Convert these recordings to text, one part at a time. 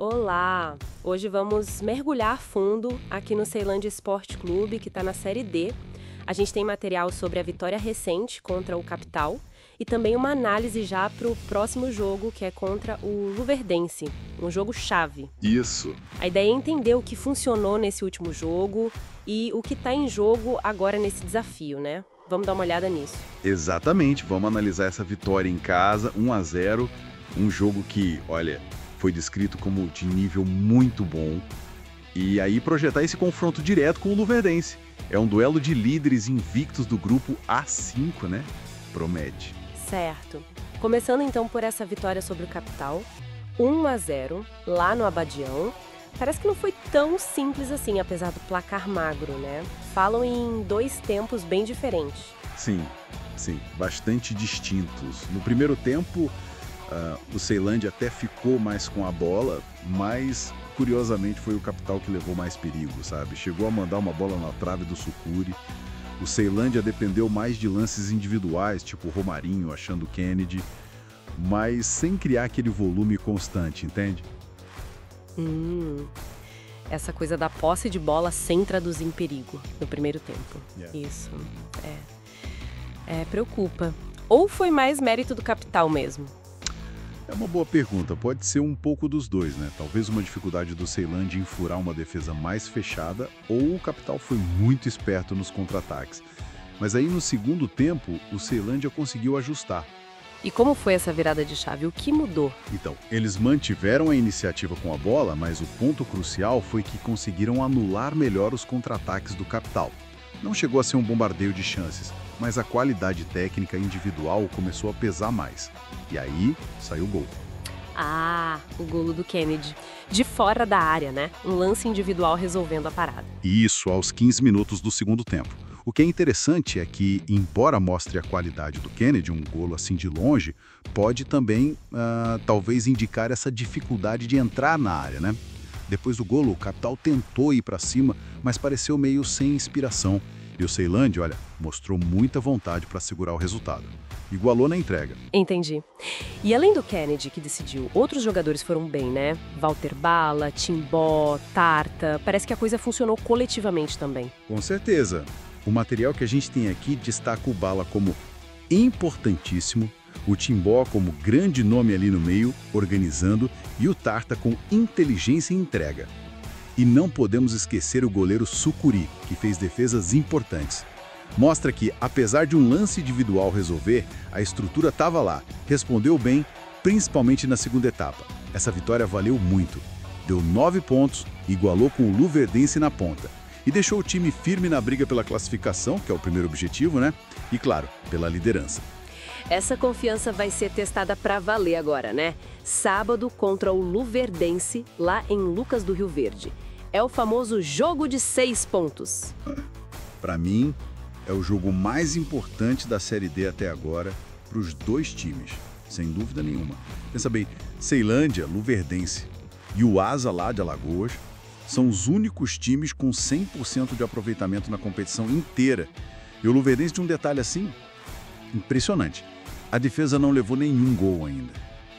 Olá! Hoje vamos mergulhar a fundo aqui no Ceilândia Esporte Clube, que está na Série D. A gente tem material sobre a vitória recente contra o Capital e também uma análise já para o próximo jogo, que é contra o Luverdense, um jogo-chave. Isso. A ideia é entender o que funcionou nesse último jogo e o que está em jogo agora nesse desafio, né? Vamos dar uma olhada nisso. Exatamente, vamos analisar essa vitória em casa, 1-0, um jogo que, olha, foi descrito como de nível muito bom. E aí projetar esse confronto direto com o Luverdense. É um duelo de líderes invictos do grupo A5, né? Promete. Certo. Começando então por essa vitória sobre o Capital, 1-0, lá no Abadião. Parece que não foi tão simples assim, apesar do placar magro, né? Falam em dois tempos bem diferentes. Sim, bastante distintos. No primeiro tempo, o Ceilândia até ficou mais com a bola, mas curiosamente foi o Capital que levou mais perigo, sabe? Chegou a mandar uma bola na trave do Sucuri. O Ceilândia dependeu mais de lances individuais, tipo Romarinho achando Kennedy, mas sem criar aquele volume constante, entende? Essa coisa da posse de bola sem traduzir em perigo no primeiro tempo. Isso, preocupa. Ou foi mais mérito do Capital mesmo? É uma boa pergunta, pode ser um pouco dos dois, né? Talvez uma dificuldade do Ceilândia em furar uma defesa mais fechada, ou o Capital foi muito esperto nos contra-ataques. Mas aí no segundo tempo, o Ceilândia conseguiu ajustar. E como foi essa virada de chave? O que mudou? Então, eles mantiveram a iniciativa com a bola, mas o ponto crucial foi que conseguiram anular melhor os contra-ataques do Capital. Não chegou a ser um bombardeio de chances, mas a qualidade técnica individual começou a pesar mais. E aí, saiu o gol. O golo do Kennedy. De fora da área, né? Um lance individual resolvendo a parada. Isso, aos 15 minutos do segundo tempo. O que é interessante é que, embora mostre a qualidade do Kennedy, um golo assim de longe, pode também, talvez, indicar essa dificuldade de entrar na área, né? Depois do golo, o Capital tentou ir para cima, mas pareceu meio sem inspiração. E o Ceilândia, olha, mostrou muita vontade para segurar o resultado. Igualou na entrega. Entendi. E além do Kennedy, que decidiu, outros jogadores foram bem, né? Walter Bala, Timbó, Tarta. Parece que a coisa funcionou coletivamente também. Com certeza. O material que a gente tem aqui destaca o Bala como importantíssimo, o Timbó como grande nome ali no meio, organizando, e o Tarta com inteligência e entrega. E não podemos esquecer o goleiro Sucuri, que fez defesas importantes. Mostra que, apesar de um lance individual resolver, a estrutura estava lá, respondeu bem, principalmente na segunda etapa. Essa vitória valeu muito. Deu 9 pontos, igualou com o Luverdense na ponta. E deixou o time firme na briga pela classificação, que é o primeiro objetivo, né? E, claro, pela liderança. Essa confiança vai ser testada pra valer agora, né? Sábado contra o Luverdense, lá em Lucas do Rio Verde. É o famoso jogo de 6 pontos. Para mim, é o jogo mais importante da Série D até agora para os dois times, sem dúvida nenhuma. Pensa bem, Ceilândia, Luverdense e o Asa lá de Alagoas são os únicos times com 100% de aproveitamento na competição inteira. E o Luverdense tem um detalhe assim, impressionante. A defesa não levou nenhum gol ainda.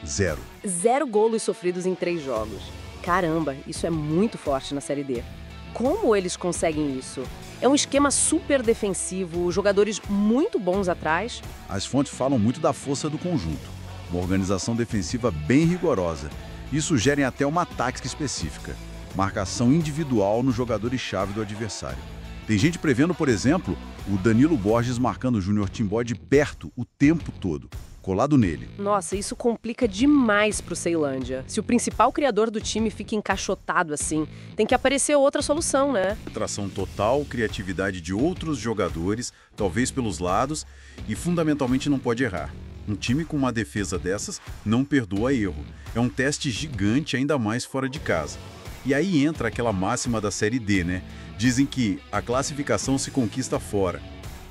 0. 0 golos sofridos em 3 jogos. Caramba, isso é muito forte na Série D. Como eles conseguem isso? É um esquema super defensivo, jogadores muito bons atrás. As fontes falam muito da força do conjunto. Uma organização defensiva bem rigorosa. E sugerem até uma tática específica. Marcação individual nos jogadores-chave do adversário. Tem gente prevendo, por exemplo, o Danilo Borges marcando o Júnior Timbó de perto o tempo todo, colado nele. Nossa, isso complica demais pro Ceilândia. Se o principal criador do time fica encaixotado assim, tem que aparecer outra solução, né? Tração total, criatividade de outros jogadores, talvez pelos lados, e fundamentalmente não pode errar. Um time com uma defesa dessas não perdoa erro. É um teste gigante, ainda mais fora de casa. E aí entra aquela máxima da Série D, né? Dizem que a classificação se conquista fora.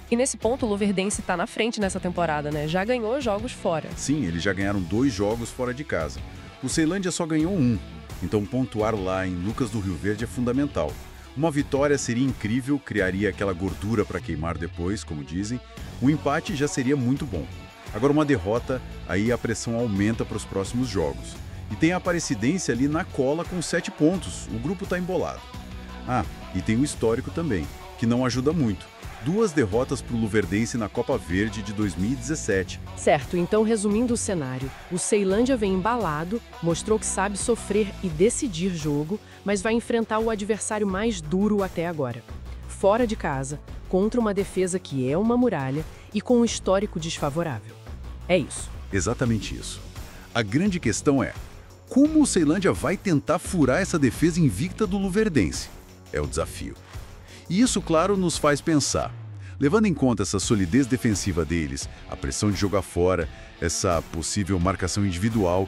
E nesse ponto o Luverdense tá na frente nessa temporada, né? Já ganhou jogos fora. Sim, eles já ganharam 2 jogos fora de casa. O Ceilândia só ganhou 1, então pontuar lá em Lucas do Rio Verde é fundamental. Uma vitória seria incrível, criaria aquela gordura para queimar depois, como dizem. Um empate já seria muito bom. Agora uma derrota, aí a pressão aumenta para os próximos jogos. E tem a Aparecidense ali na cola com 7 pontos. O grupo está embolado. Ah, e tem o histórico também, que não ajuda muito. 2 derrotas para o Luverdense na Copa Verde de 2017. Certo, então resumindo o cenário, o Ceilândia vem embalado, mostrou que sabe sofrer e decidir jogo, mas vai enfrentar o adversário mais duro até agora. Fora de casa, contra uma defesa que é uma muralha e com um histórico desfavorável. É isso. Exatamente isso. A grande questão é, como o Ceilândia vai tentar furar essa defesa invicta do Luverdense? É o desafio. E isso, claro, nos faz pensar. Levando em conta essa solidez defensiva deles, a pressão de jogar fora, essa possível marcação individual,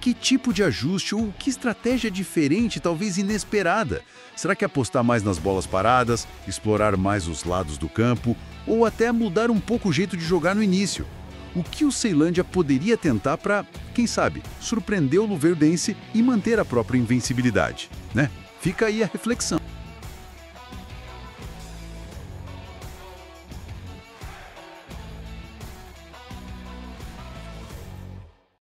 que tipo de ajuste ou que estratégia diferente, talvez inesperada? Será que apostar mais nas bolas paradas, explorar mais os lados do campo, ou até mudar um pouco o jeito de jogar no início? O que o Ceilândia poderia tentar para, quem sabe, surpreender o Luverdense e manter a própria invencibilidade, né? Fica aí a reflexão.